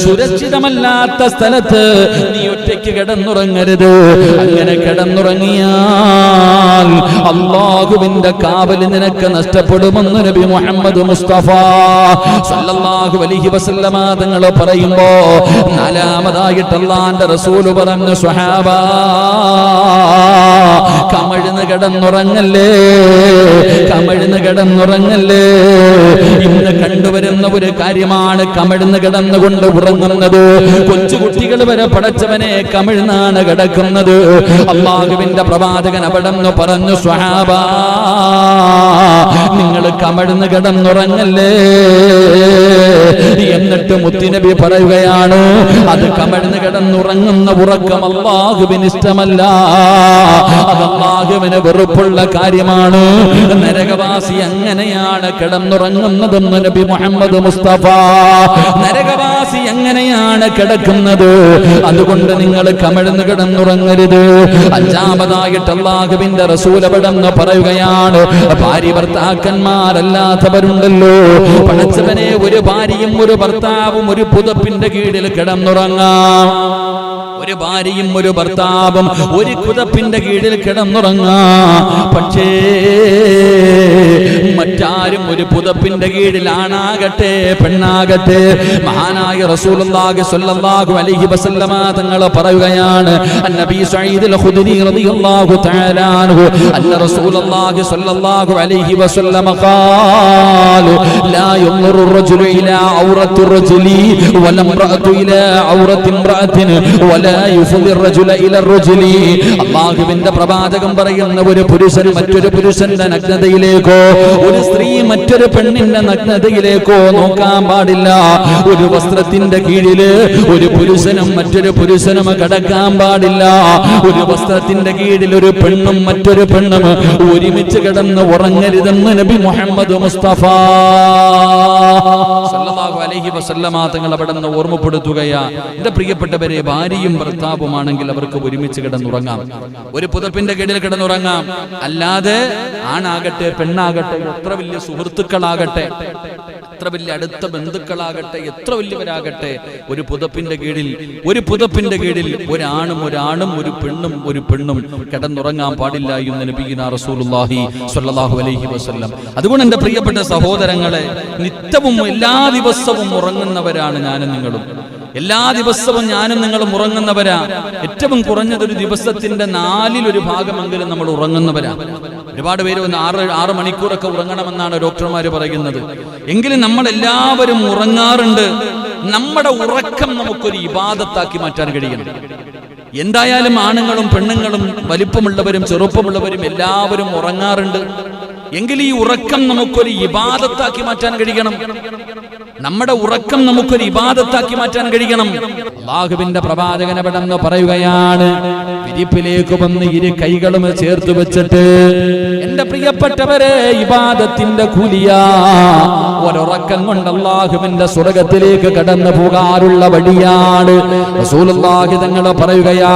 സുരക്ഷിതമല്ലാത്ത സ്ഥലത്ത് നീ ഒറ്റയ്ക്ക് കിടന്നുറങ്ങരുത്. അങ്ങനെ കിടന്നുറങ്ങിയാൽ അല്ലാഹുവിന്റെ കാവൽ നിനക്ക് നഷ്ടപ്പെടുമെന്ന് നബി മുഹമ്മദ് മുസ്തഫ സല്ലല്ലാഹു അലൈഹി വസല്ലമ തങ്ങൾ പറയുമ്പോ നാലാമതായിട്ട് അല്ലാഹുവിന്റെ റസൂൽ പറഞ്ഞു, സ്വഹാബാ, കമഴ്ന്ന് കിടന്നുറങ്ങല്ലേ, കമഴ്ന്ന് കിടന്നുറങ്ങല്ലേ. ഇന്ന് കണ്ടുവരുന്ന ഒരു കാര്യമാണ് കമഴ്ന്ന് കിടന്നുകൊണ്ട് ഉറങ്ങുന്നത്. കൊച്ചുകുട്ടികൾ വരെ പടച്ചവനെ കമിഴ്ന്നാണ് കിടക്കുന്നത്. അല്ലാഹുവിന്റെ പ്രവാചകൻ അവിടെ നിന്ന് പറഞ്ഞു, സ്വഹാബാ, നിങ്ങൾ കമഴ്ന്ന് കിടന്നുറങ്ങല്ലേ. എന്നിട്ട് മുത്തുനബി പറയുകയാണ്, അത് കമഴ്ന്ന് കിടന്നുറങ്ങുന്ന ഉറക്കം അല്ലാഹുവിന് ഇഷ്ടമല്ല, അത് അല്ലാഹുവിന് വെറുപ്പുള്ള കാര്യമാണ്. നരകവാസി അങ്ങനെയാണ് കിടന്നുറങ്ങുന്നതെന്ന് നബി മുഹമ്മദ് മുസ്തഫ. നരകവാസി എങ്ങനെയാണ് കിടക്കുന്നത്, അതുകൊണ്ട് നിങ്ങൾ കമഴ്ന്ന് കിടന്നുറങ്ങരുത്. അഞ്ചാമതായിട്ട് അല്ലാഹുവിന്റെ റസൂൽ അവിടെ നിന്ന് പറയുകയാണ്, ഭാര്യ ഭർത്താക്കന്മാരല്ലാത്തവരുണ്ടല്ലോ, പടച്ചവനെ, ഒരു ഭാര്യയും ഒരു ഭർത്താവും ഒരു പുതപ്പിന്റെ കീഴിൽ കിടന്നുറങ്ങാം. ഒരു ഭാര്യയും ഒരു ഭർത്താവും ഒരു പുതപ്പിന്റെ കീഴിൽ കിടന്നുറങ്ങാം. പക്ഷേ മറ്റാരും ഒരു പുതപ്പിന്റെ കീഴിൽ, ആണാകട്ടെ പെണ്ണാകട്ടെ, മഹാനായ റസൂലുള്ളാഹി സ്വല്ലല്ലാഹു അലൈഹി വസല്ലമ തങ്ങൾ പറയുകയാണ്, നബി സഈദ് ഖുദരി റളിയല്ലാഹു തആല അൻഹു അന്ന റസൂലുള്ളാഹി സ്വല്ലല്ലാഹു അലൈഹി വസല്ലമ ഖാല ലാ യൻദുറു റജുലു ഇലാ ഔറത്തി റജുലി വല ഇംറഅതു ഇലാ ഔറത്തി ഇംറഅത്തിൻ വലാ യുഫ്ദി റജുല ഇലാ റജുലി. അല്ലാഹുവിന്റെ പ്രവാചകൻ പറയുന്ന, ഒരു പുരുഷൻ മറ്റൊരു പുരുഷന്റെ നഗ്നതയിലേക്കോ, ഒരു സ്ത്രീ മറ്റൊരു പെണ്ണിന്റെ നഗ്നതയിലേക്കോ നോക്കാൻ പാടില്ല. ഒരു വസ്ത്രത്തിന്റെ കീഴില് ഒരു പുരുഷനും മറ്റൊരു പുരുഷനും കിടക്കാൻ പാടില്ല. ഒരു വസ്ത്രത്തിന്റെ കീഴിൽ ഒരു പെണ്ണും മറ്റൊരു പെണ്ണും ഒരുമിച്ച് കിടന്ന് ഉറങ്ങരുതെന്ന് നബി മുഹമ്മദ് മുസ്തഫ സല്ലല്ലാഹു അലൈഹി വസല്ലമ തങ്ങൾ അവിടെ നിന്ന് ഓർമ്മപ്പെടുത്തുകയാ. എന്റെ പ്രിയപ്പെട്ടവരെ, ഭാര്യയും ഭർത്താവുമാണെങ്കിൽ അവർക്ക് ഒരുമിച്ച് കിടന്നുറങ്ങാം, ഒരു പുതപ്പിന്റെ കീഴിൽ കിടന്നുറങ്ങാം. അല്ലാതെ ആണാകട്ടെ പെണ്ണാകട്ടെ, എത്ര വലിയ സുഹൃത്തുക്കളാകട്ടെ, എത്ര വലിയ അടുത്ത ബന്ധുക്കളാകട്ടെ, എത്ര വലിയവരാകട്ടെ, ഒരു പുതപ്പിന്റെ കീഴിൽ ഒരാണും ഒരു പെണ്ണും കിടന്നുറങ്ങാൻ പാടില്ല എന്ന് നബിയുനാ റസൂലുള്ളാഹി സ്വല്ലല്ലാഹു അലൈഹി വസല്ലം. അതുകൊണ്ട് എന്റെ പ്രിയപ്പെട്ട സഹോദരങ്ങളെ, നിത്യവും എല്ലാ ദിവസവും ഉറങ്ങുന്നവരാണ് ഞാനും നിങ്ങളും. എല്ലാ ദിവസവും ഞാനും നിങ്ങളും ഉറങ്ങുന്നവരാ. ഏറ്റവും കുറഞ്ഞതൊരു ദിവസത്തിന്റെ 4 ഭാഗമെങ്കിലും നമ്മൾ ഉറങ്ങുന്നവരാ. ഒരുപാട് പേര് 6 മണിക്കൂറൊക്കെ ഉറങ്ങണമെന്നാണ് ഡോക്ടർമാര് പറയുന്നത്. എങ്കിലും നമ്മൾ എല്ലാവരും ഉറങ്ങാറുണ്ട്. നമ്മുടെ ഉറക്കം നമുക്കൊരു ഇബാദത്താക്കി മാറ്റാൻ കഴിയണം. എന്തായാലും ആണുങ്ങളും പെണ്ണുങ്ങളും, വലിപ്പമുള്ളവരും ചെറുപ്പമുള്ളവരും എല്ലാവരും ഉറങ്ങാറുണ്ട്. എങ്കിൽ ഈ ഉറക്കം നമുക്കൊരു ഇബാദത്താക്കി മാറ്റാൻ കഴിയണം. നമ്മുടെ ഉറക്കം നമുക്കൊരു ഇബാദത്താക്കി മാറ്റാൻ കഴിയണം. അല്ലാഹുവിന്റെ പ്രവാചകൻ അവിടെന്ന് പറയുകയാണ്, വിരിപ്പിലേക്ക് വന്ന് ഇരു കൈകളും ചേർത്ത് വെച്ചിട്ട്, എന്റെ പ്രിയപ്പെട്ടവരെ, ഇബാദത്തിന്റെ കൂലിയാ. ഒരൊറക്കം കൊണ്ട് അല്ലാഹുവിന്റെ സ്വർഗ്ഗത്തിലേക്ക് കടന്നു പോകാറുള്ള വഴിയാണ്. റസൂലുള്ളാഹി തങ്ങൾ പറയുകയാ,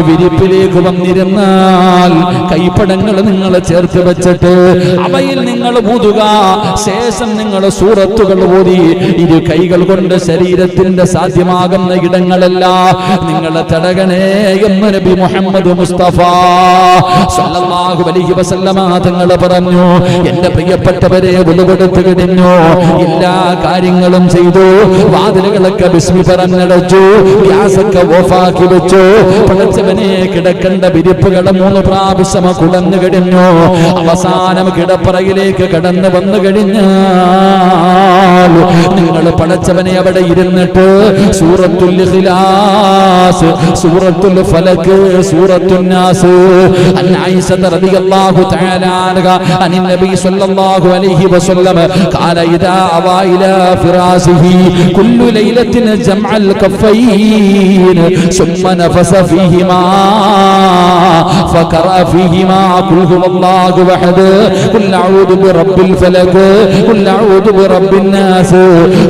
വിരിപ്പിലേക്ക് വന്നിരുന്നാൽ കൈപ്പടങ്ങൾ നിങ്ങൾ ചേർത്ത് വെച്ചിട്ട് അവയിൽ നിങ്ങൾ ഊതുക. ശേഷം നിങ്ങൾ സൂറത്തുകൾ ഓതി ഇരു കൈകൾ കൊണ്ട് ശരീരത്തിന്റെ സാധ്യമാകുന്ന ഇടങ്ങളെല്ലാം നിങ്ങൾ തടകണേ എന്ന് നബി മുഹമ്മദ് മുസ്തഫ സല്ലല്ലാഹു അലൈഹി വസല്ലമ തങ്ങൾ പറഞ്ഞു. എന്റെ പ്രിയപ്പെട്ടവരെ, ഉലുവെടുത്ത് കഴിഞ്ഞു, എല്ലാ കാര്യങ്ങളും ചെയ്തു, വാതിലുകളൊക്കെ ബിസ്മി പറഞ്ഞടച്ചു, ഗ്യാസൊക്കെ ഓഫാക്കി വെച്ചു, പടച്ചവനെ കിടക്കേണ്ട വിരിപ്പുകളെ 3 പ്രാവശ്യം കുടന്നു കഴിഞ്ഞു. അവസാനം കിടപ്പറയിലേക്ക് കടന്നു വന്നു കഴിഞ്ഞാൽ നിങ്ങൾ പടച്ചവനെ അവിടെ ഇരുന്നിട്ട് സൂറത്തുൽ ഇഖ്ലാസ്, സൂറത്തുൽ ഫലക്, സൂറത്തുൻ നാസ്, അൻ ആയിഷ റളിയല്ലാഹു തആല അൻഹാ അൻ നബി സല്ലല്ലാഹു അലൈഹി വസല്ലം ഖാല ഇദാ അവ ഇലാ ഫിറാസിഹി കുല്ലു ലൈലത്തിൻ ജംഅൽ കഫൈൻ സുമ്മ നഫസ ഫീഹിമാ ഫഖറഅ ഫീഹിമാ ഖുൽ ഹുവല്ലാഹു അഹദ് ഖുൽ അഊദു ബിറബ്ബിൽ ഫലക് ഖുൽ അഊദു ബിറബ്ബിൻ നാസ്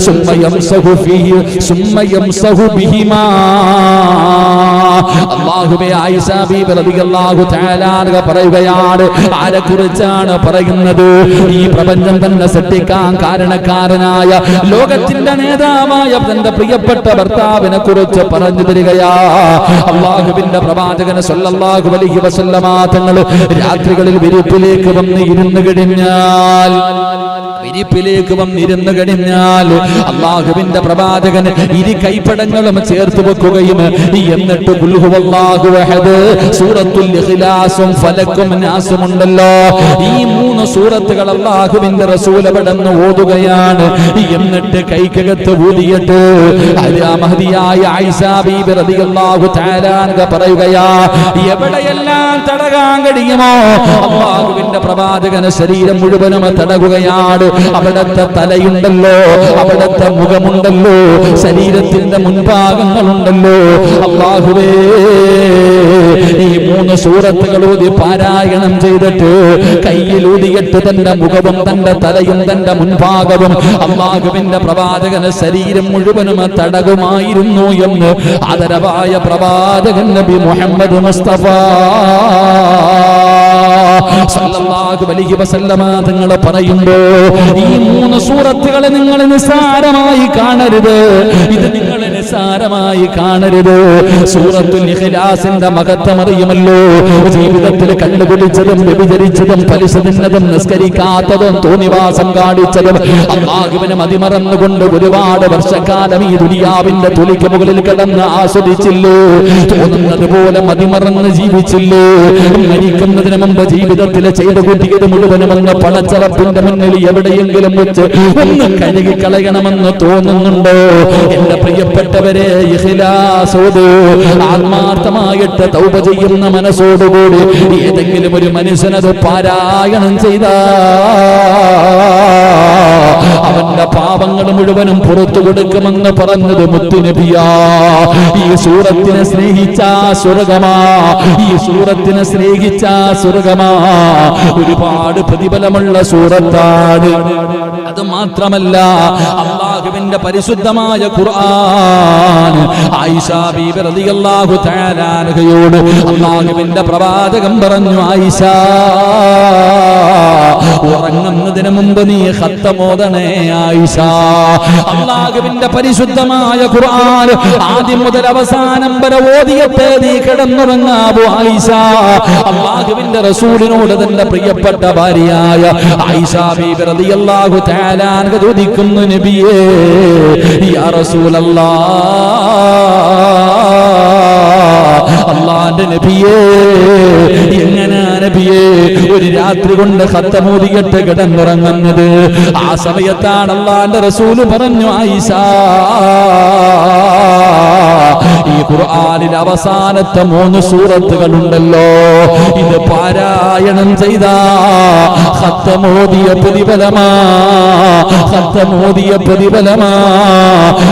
സുമ്മ യംസഹു ഫീഹി സുമ്മ യംസഹു ബിഹിമാ. അല്ലാഹുവേ, ആയിഷ ബീബി റളിയല്ലാഹു തആല അൻഹ പറയുകയാണ്, ആരെക്കുറിച്ചാണ് പറയുന്നത്? ഈ പ്രപഞ്ചം തന്നെ സൃഷ്ടിക്കാൻ കാരണക്കാരനായ ലോകത്തിന്റെ നേതാവായ തന്റെ പ്രിയപ്പെട്ട ഭർത്താവിനെ കുറിച്ച് പറഞ്ഞു തരികയാ. അല്ലാഹുവിന്റെ പ്രവാചകൻ സല്ലല്ലാഹു അലൈഹി വസല്ലമ തങ്ങൾ രാത്രികളിൽ വിരിപ്പിലേക്ക് വന്ന് ഇരുന്നു കഴിഞ്ഞാൽ അല്ലാഹുവിന്റെ പ്രവാചകൻ ഇരു കൈപ്പടങ്ങളും ചേർത്ത് വെക്കുകയും എന്നിട്ട് ഖുൽ ഹുവല്ലാഹു അഹദ്, സൂറത്തുൽ ഇഖ്ലാസും ഫലക്കും നാസും ഉണ്ടല്ലോ, ഈ 3 സൂറത്തുകൾ അല്ലാഹുവിന്റെ റസൂൽ അവിടെന്ന് ഓതുകയാണ്. എന്നിട്ട് കൈക്കകത്ത് ഊതിയിട്ട് മഹദിയായ ആയിഷ ബീബി റളിയല്ലാഹു തആല അൻഹ പറയുകയാ, എവിടെയെല്ലാം തടകാൻ കഴിയുമോ അല്ലാഹുവിന്റെ പ്രവാചകന് ശരീരം മുഴുവനും തടകുകയാണ്. അവിടത്തെ തലയുണ്ടല്ലോ, അവിടത്തെ മുഖമുണ്ടല്ലോ, ശരീരത്തിന്റെ മുൻഭാഗങ്ങളുണ്ടല്ലോ. അല്ലാഹുവേ, ഈ 3 സൂറത്തുകൾ ഓതി പാരായണം ചെയ്തിട്ട് കയ്യിൽ ഊതിയിട്ട് തന്റെ മുഖവും തന്റെ തലയും തന്റെ മുൻഭാഗവും അല്ലാഹുവിന്റെ പ്രവാചകന് ശരീരം മുഴുവനും തടകുമായിരുന്നു എന്ന് ആദരവായ പ്രവാചകൻ നബി മുഹമ്മദ് മുസ്തഫ സല്ലല്ലാഹു അലൈഹി വസല്ലമ തങ്ങൾ പറയുന്നു, ഈ 3 സൂറത്തുകളെ നിങ്ങൾ നിസ്സാരമായി കാണരുത്. ഇത് നിങ്ങൾ നിസ്സാരമായി കാണരുത്. സൂറത്തുൽ ഇഖ്ലാസിന്റെ മഹത്വം അറിയുമല്ലോ. ജീവിതത്തിൽ കണ്ടുപിടിച്ചതും വ്യഭിചരിച്ചതും പലിശ തിന്നതും നിസ്കരിക്കാത്തതും തോന്നിവാസം കാണിച്ചതും അല്ലാഹുവിനെ മതിമറന്നുകൊണ്ട് ഒരുപാട് വർഷക്കാലം ഈ ദുനിയാവിന്റെ തുലിക്ക് മുകളിൽ കിടന്ന് ആസ്വദിച്ചില്ലേ? തോന്നുന്നത് പോലെ മതിമറന്ന് ജീവിച്ചില്ലേ? മരിക്കുന്നതിന് മുമ്പ് ജീവിതത്തിൽ ചെയ്തു കൂട്ടിയത് മുഴുവനും ഒന്ന് പടച്ചറപ്പിന്റെ മുന്നിൽ എവിടെയെങ്കിലും വെച്ച് ഒന്ന് കഴുകി കളയണമെന്ന് തോന്നുന്നുണ്ടോ? എന്റെ പ്രിയപ്പെട്ടവരെ, ഇഖ്ലാസോട് ആത്മാർത്ഥമായിട്ട് തൗബ ചെയ്യുന്ന മനസ്സോടുകൂടി ഏതെങ്കിലും ഒരു മനുഷ്യനത് പാരായണം ചെയ്താ അവന്റെ പാപങ്ങൾ മുഴുവനും പുറത്തു കൊടുക്കുമെന്ന് പറഞ്ഞത് മുത്തുനബിയാ. ഈ സൂറത്തിനെ സ്നേഹിച്ച സ്വർഗമാ, ഈ സൂറത്തിനെ സ്നേഹിച്ച സ്വർഗമാ. ഒരുപാട് പ്രതിഫലമുള്ള സൂറത്താണ്. അത് മാത്രമല്ല, അല്ലാഹുവിന്റെ പരിശുദ്ധമായ ഖുർആൻ ആയിഷ ബീബി റളിയല്ലാഹു തആല അൻഹയോട് അല്ലാഹുവിന്റെ പ്രവാചകൻ പറഞ്ഞു, ആയിഷ, ഉറങ്ങുന്നതിന് മുമ്പ് നീ ഖത്തം ഓതണേ ആയിഷ. അല്ലാഹുവിന്റെ പരിശുദ്ധമായ ഖുർആൻ ആദ്യം മുതൽ അവസാനം വരെ ഓതിയിട്ട് നീ കിടന്നുറങ്ങാവൂ ആയിഷ. അല്ലാഹുവിന്റെ റസൂലിനോട് തന്റെ പ്രിയപ്പെട്ട ഭാര്യയായ ആയിഷ ബീബി റളിയല്ലാഹു തആല അൻഹ ചോദിക്കുന്നു, നബിയേ, യാ റസൂലല്ലാഹ്, അല്ലാഹുവിന്റെ നബിയേ, എങ്ങനാ നബിയേ ഒരു രാത്രി കൊണ്ട് ഖത്തം ഓതിയിട്ട് കിടന്നുറങ്ങുന്നത്? ആ സമയത്താണ് അല്ലാഹുവിന്റെ റസൂൽ പറഞ്ഞു, ആയിഷ, ഈ ഖുർആനിൽ അവസാനത്തെ 3 സൂറത്തുകളുണ്ടല്ലോ, ഇത് പാരായണം ചെയ്ത ഖത്തമോദിയ പ്രതിഫലമാ, ഖത്തമോദിയ പ്രതിഫലമാ.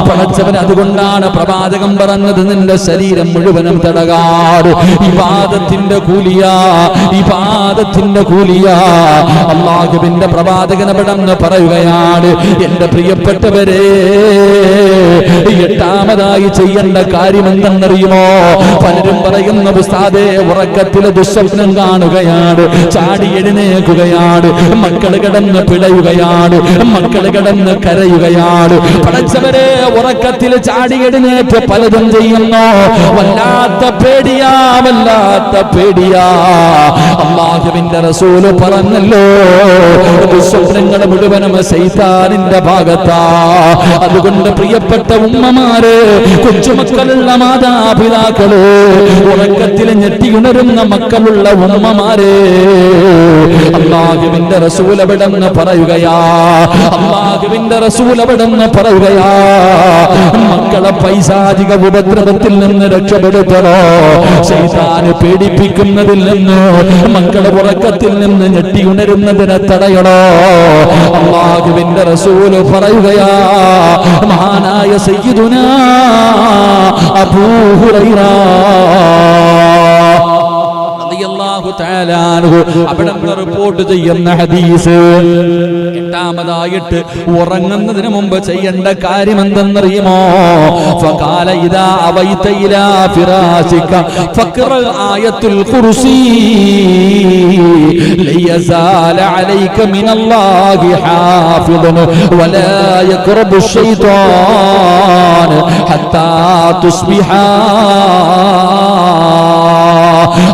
പടച്ചവൻ അതുകൊണ്ടാണ് പ്രവാചകൻ പറഞ്ഞത്, നിന്റെ ശരീരം മുഴുവനും തടകാറ് ഇബാദത്തിന്റെ കൂലിയാ, ഇബാദത്തിന്റെ കൂലിയാ. അല്ലാഹുവിന്റെ പ്രവാചകൻ അവിടെന്ന് പറയുകയാണ്, എന്റെ പ്രിയപ്പെട്ടവരെ, 8ാമതായി ചെയ്യേണ്ട കാര്യം എന്തെന്നറിയുമോ? പലരും പറയുന്ന ഉസ്താദേ, ഉറക്കത്തിലെ ദുസ്വപ്നം കാണുകയാണ്, ചാടി എഴുന്നേൽക്കുകയാണ്, മക്കൾ കിടന്ന് പിടയുകയാണ്, മക്കൾ കിടന്ന് കരയുകയാണ്. പടച്ചവരെ, ഉറക്കത്തിൽ ചാടി എഴുന്നേറ്റ് പലതും ചെയ്യുന്നു. വല്ലാത്ത പേടിയാ, വല്ലാത്ത പേടിയാ. അല്ലാഹുവിന്റെ റസൂല് പറഞ്ഞല്ലോ, ദുസ്വപ്നങ്ങൾ മുഴുവനും ശൈത്താനിന്റെ ഭാഗത്താ. അതുകൊണ്ട് പ്രിയപ്പെട്ട ഉമ്മമാര്, കൊച്ചുമക്കളുള്ള മാതാപിതാക്കള്, ഉറക്കത്തിൽ ഞെട്ടിയുണരുന്ന മക്കളുള്ള ഉമ്മമാരെ, അല്ലാഹുവിന്റെ റസൂൽ അവിടെന്ന് പറയുകയാ, അല്ലാഹുവിന്റെ റസൂൽ അവിടെന്ന് പറയുകയാ, മക്കളെ പൈശാചിക ഉപദ്രവത്തിൽ നിന്ന് രക്ഷപ്പെടുത്തണോ, ശൈത്താന് പേടിപ്പിക്കുന്നതിൽ നിന്ന്, മക്കളെ ഉറക്കത്തിൽ നിന്ന് ഞെട്ടിയുണരുന്നതിനെ തടയണോ. അല്ലാഹുവിന്റെ റസൂൽ പറയുകയാ, മഹാനായ സയ്യിദുനാ അബൂ ഹുറൈറ അവിടെ റിപ്പോർട്ട് ചെയ്യുന്ന ഹദീസ്, 8ാമതായിട്ട് ഉറങ്ങുന്നതിന് മുമ്പ് ചെയ്യേണ്ട കാര്യം എന്തെന്നറിയുമോ? ഫഖാല ഇദാ അവൈത ഇലാ ഫിറാശിക ഫഖറ ആയത്തുൽ ഖുർസി ലയസാല അലൈക മിനല്ലാഹി ഹാഫിദുൻ വലാ യഖറബു ശൈത്വാൻ ഹത്താ തുസ്ബിഹാ.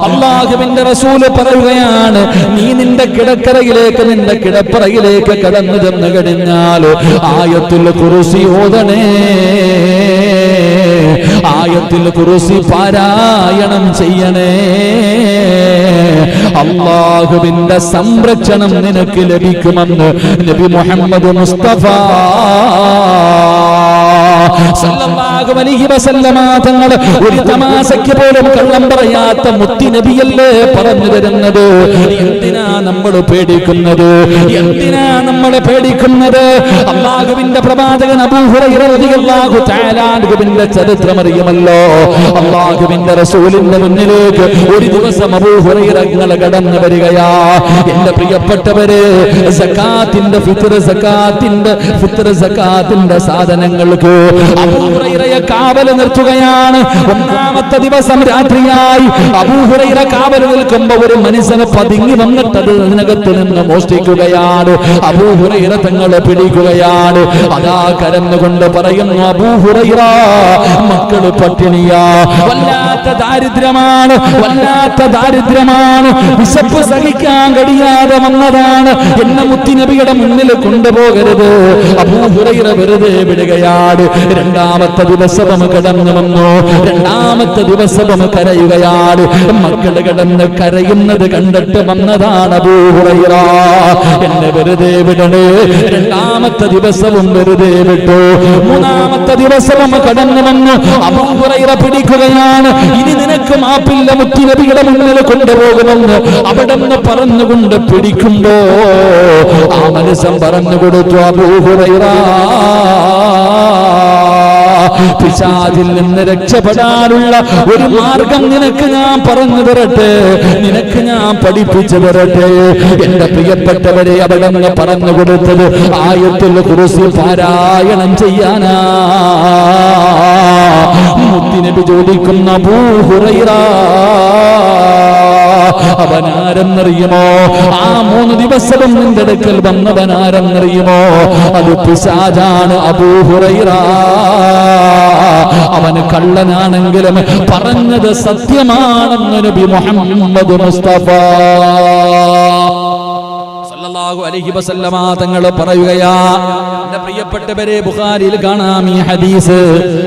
അല്ലാഹുവിന്റെ റസൂല് പറയുകയാണ്, നീ നിന്റെ കിടക്കറയിലേക്ക്, നിന്റെ കിടപ്പറയിലേക്ക് കടന്നു ചെന്ന് കഴിഞ്ഞാൽ ആയത്തുൽ ഖുർസി ഓതണേ, ആയത്തുൽ ഖുർസി പാരായണം ചെയ്യണേ. അല്ലാഹുവിന്റെ സംരക്ഷണം നിനക്ക് ലഭിക്കുമെന്ന് നബി മുഹമ്മദ് മുസ്തഫ സല്ലല്ലാഹു അലൈഹി വസല്ലമ തങ്ങൾ ഒരു തമാശയ്ക്ക് പോലും കള്ളം പറയാത്ത മുത്തി നബിയല്ലേ പറഞ്ഞു തരുന്നത്. എന്തിനാ നമ്മൾ പേടിക്കുന്നത്? എന്തിനാ നമ്മൾ പേടിക്കുന്നത്? അല്ലാഹുവിന്റെ പ്രവാചകൻ അബൂ ഹുറൈറ റളിയല്ലാഹു തആല അൻഹുവിന്റെ ചരിത്രം അറിയുമല്ലോ. അല്ലാഹുവിന്റെ റസൂലിന്റെ മുന്നിലേക്ക് ഒരു ദിവസം അബൂ ഹുറൈറ കടന്നു വരികയാ. എന്റെ പ്രിയപ്പെട്ടവരെ, സകാത്തിന്റെ ഫിത്ർ സകാത്തിന്റെ സാധനങ്ങൾക്ക് അബൂ ഹുറൈറയെ കാവൽ നിർത്തുകയാണ്. 1ാമത്തെ ദിവസം രാത്രിയായി അബൂ ഹുറൈറ കാവൽ നിൽക്കുമ്പോൾ ഒരു മനുഷ്യനെ പതുങ്ങി വന്നിട്ട് അതിനകത്ത് നിന്ന് മോഷ്ടിക്കുകയാണ്. അബൂ ഹുറൈറ തങ്ങളെ പിടിക്കുകയാണ്. അതാ കരന്നുകൊണ്ട് പറയുന്നു, അബൂ ഹുറൈറ, മക്കള് പട്ടിണിയാ, വല്ലാത്ത ദാരിദ്ര്യമാണ്, വല്ലാത്ത ദാരിദ്ര്യമാണ്, വിശപ്പ് സഹിക്കാൻ കഴിയാതെ വന്നതാണ്, എന്നെ മുത്തുനബിയുടെ മുന്നിൽ കൊണ്ടുപോകരുത്. അബൂ ഹുറൈറ വെറുതെ വിടുകയാണ്. 2ാമത്തെ ദിവസവും കടന്നു വന്നു. 2ാമത്തെ ദിവസവും കരയുകയാണ്. മക്കൾ കിടന്ന് കരയുന്നത് കണ്ടിട്ട് വന്നതാണ് അബൂ ഹുറൈറ, എന്നെ വെറുതെ വിടണേ. 2ാമത്തെ ദിവസവും വെറുതെ വിട്ടു. 3ാമത്തെ ദിവസവും കടന്നു വന്നു. അബൂ ഹുറൈറ പിടിക്കുകയാണ്. ഇനി നിനക്ക് മാപ്പില്ല, മുത്തുനബിയുടെ മുന്നിൽ കൊണ്ടുപോകുമെന്ന് അവിടെ നിന്ന് പറഞ്ഞുകൊണ്ട് പിടിക്കുമ്പോ ആ മനുഷ്യൻ പറഞ്ഞു കൊടുത്തു, അബൂ ഹുറൈറ, പിശാചിൽ നിന്ന് രക്ഷപ്പെടാനുള്ള ഒരു മാർഗം നിനക്ക് ഞാൻ പറഞ്ഞു തരട്ടെ, നിനക്ക് ഞാൻ പഠിപ്പിച്ചു തരട്ടെ. എന്റെ പ്രിയപ്പെട്ടവരെ, അവിടെ നിന്ന് പറഞ്ഞു കൊടുത്തത് ആയത്തുൽ ഖുർസി പാരായണം ചെയ്യാനാ. മുത്തുനബി ചോദിക്കുന്ന, അബൂ ഹുറൈറ, അവനാരെന്നറിയുമോ? ആ 3 ദിവസവും നിന്റെ അടുക്കൽ വന്നവനാരെന്നറിയുമോ? അത് പിശാചാണ് അബൂ ഹുറൈറ. അവന് കള്ളനാണെങ്കിലും പറഞ്ഞത് സത്യമാണെന്ന് നബി മുഹമ്മദ് മുസ്തഫ സല്ലല്ലാഹു അലൈഹി വസല്ലമ തങ്ങൾ പറയുകയാ. എന്റെ പ്രിയപ്പെട്ടവരെ, ബുഖാരിയിൽ കാണാം ഈ ഹദീസ്.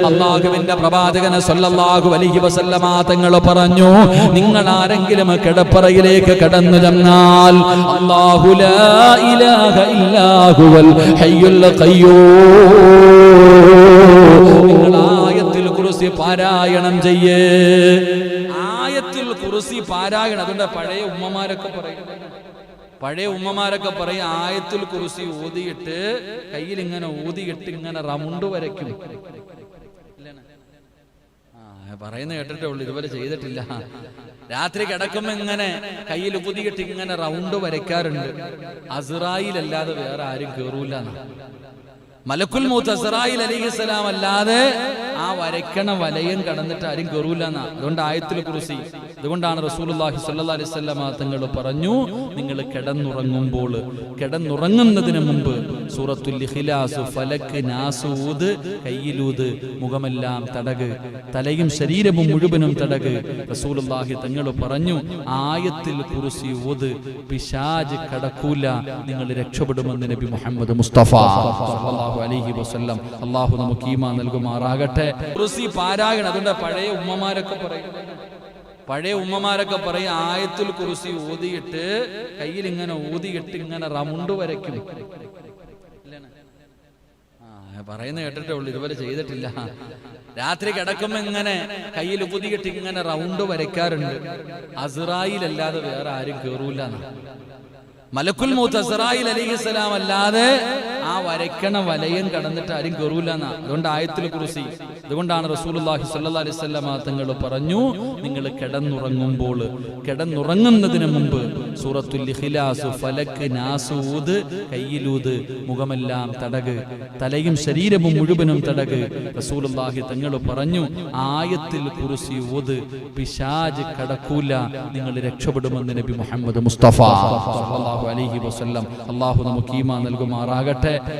അല്ലാഹുവിന്റെ പ്രവാചകൻ സല്ലല്ലാഹു അലൈഹി വസല്ലമ തങ്ങൾ പറഞ്ഞു, നിങ്ങൾ ആരെങ്കിലും കിടപ്പറയിലേക്ക് കടന്നു ചെന്നാൽ അല്ലാഹു ലാ ഇലാഹ ഇല്ലാ ഹുവൽ ഹയ്യുൽ ഖയ്യൂം, നിങ്ങൾ ആയത്തുൽ ഖുർആൻ കുർസി പാരായണം ചെയ്യേ. ആയത്തുൽ കുർസി പാരായണം. അതുകൊണ്ട് പഴയ ഉമ്മമാരൊക്കെ പറയും ആയത്തുൽ കുർസി ഊതിയിട്ട് കയ്യിൽ ഇങ്ങനെ ഊതിയിട്ട് ഇങ്ങനെ റൗണ്ട് വരയ്ക്കും. പറയുന്ന കേട്ടിട്ടേ ഉള്ളൂ, ഇതുപോലെ ചെയ്തിട്ടില്ല. രാത്രി കിടക്കുമ്പോ ഇങ്ങനെ കയ്യിൽ ഊതിയിട്ട് ഇങ്ങനെ റൗണ്ട് വരയ്ക്കാറുണ്ട്. അസ്റായിൽ അല്ലാതെ വേറെ ആരും കേറൂല. മലക്കുൽ മൗത്ത് അസ്റായിൽ അലൈഹിസ്സലാം അല്ലാതെ ആ വരയ്ക്കണ വലയം കടന്നിട്ട് ആരും കയറൂല എന്നാ. അതുകൊണ്ട് ആയത്തുൽ കുർസി. അതുകൊണ്ടാണ് റസൂലുള്ളാഹി സ്വല്ലല്ലാഹി അലൈഹി വസല്ലം തങ്ങൾ പറഞ്ഞു, നിങ്ങൾ കിടന്നുറങ്ങുന്നതിന് മുമ്പ് സൂറത്തുൽ ഇഖ്ലാസ്, ഫലക്ക്, നാസ് ഊത്, കയ്യിലൂത്, മുഖമെല്ലാം തടക്, തലയും ശരീരവും മുഴുവനും തടക്. റസൂലുള്ളാഹി തങ്ങൾ പറഞ്ഞു, ആയത്തുൽ കുർസി ഊത്, പിശാച് കടക്കൂല, നിങ്ങൾ രക്ഷപ്പെടുമെന്ന് നബി മുഹമ്മദ് മുസ്തഫ സ്വല്ലല്ലാഹു അലൈഹി വസല്ലം. അല്ലാഹു നമുക്ക് ഈമാൻ നൽകുമാറാകട്ടെ. കുർസി പാരായണം. അതുകൊണ്ട് പഴയ ഉമ്മമാരൊക്കെ പറയും ആയത്തുൽ കുർസി ഊതിയിട്ട് കയ്യിൽ ഇങ്ങനെ ഊതിയിട്ട് ഇങ്ങനെ റൗണ്ട് വരയ്ക്കും. പറയുന്ന കേട്ടിട്ടേ ഉള്ളൂ, ഇതുപോലെ ചെയ്തിട്ടില്ല. രാത്രി കിടക്കുമ്പോ ഇങ്ങനെ കയ്യിൽ ഊതിയിട്ട് ഇങ്ങനെ റൗണ്ട് വരയ്ക്കാറുണ്ട്. അസ്റായിൽ അല്ലാതെ വേറെ ആരും കേറൂല. മലക്കുൽ മൗത്ത് അസ്റായിൽ അലൈഹിസ്സലാം അല്ലാതെ ആ വരയ്ക്കണ വലയം കടന്നിട്ട് ആരും കയറൂല എന്നാ. അതുകൊണ്ട് ആയത്തുൽ കുർസി. അതുകൊണ്ടാണ് റസൂലുള്ളാഹി സ്വല്ലല്ലാഹി അലൈഹി വസല്ലം തങ്ങൾ പറഞ്ഞു, നിങ്ങൾ കിടന്നുറങ്ങുന്നതിന് മുമ്പ് സൂറത്തുൽ ഇഖ്ലാസ്, ഫലക്ക്, നാസ് ഊത്, കയ്യിലൂത്, മുഖമെല്ലാം തടക്, തലയും ശരീരവും മുഴുവനും തടക്. റസൂലുള്ളാഹി തങ്ങൾ പറഞ്ഞു, ആയത്തുൽ കുർസി ഊത്, പിശാച് കടക്കൂല, നിങ്ങൾ രക്ഷപ്പെടുമെന്ന് നബി മുഹമ്മദ് മുസ്തഫ സ്വല്ലല്ലാഹു അലൈഹി വസല്ലം. അല്ലാഹു നമുക്ക് ഈമാൻ നൽകുമാറാകട്ടെ.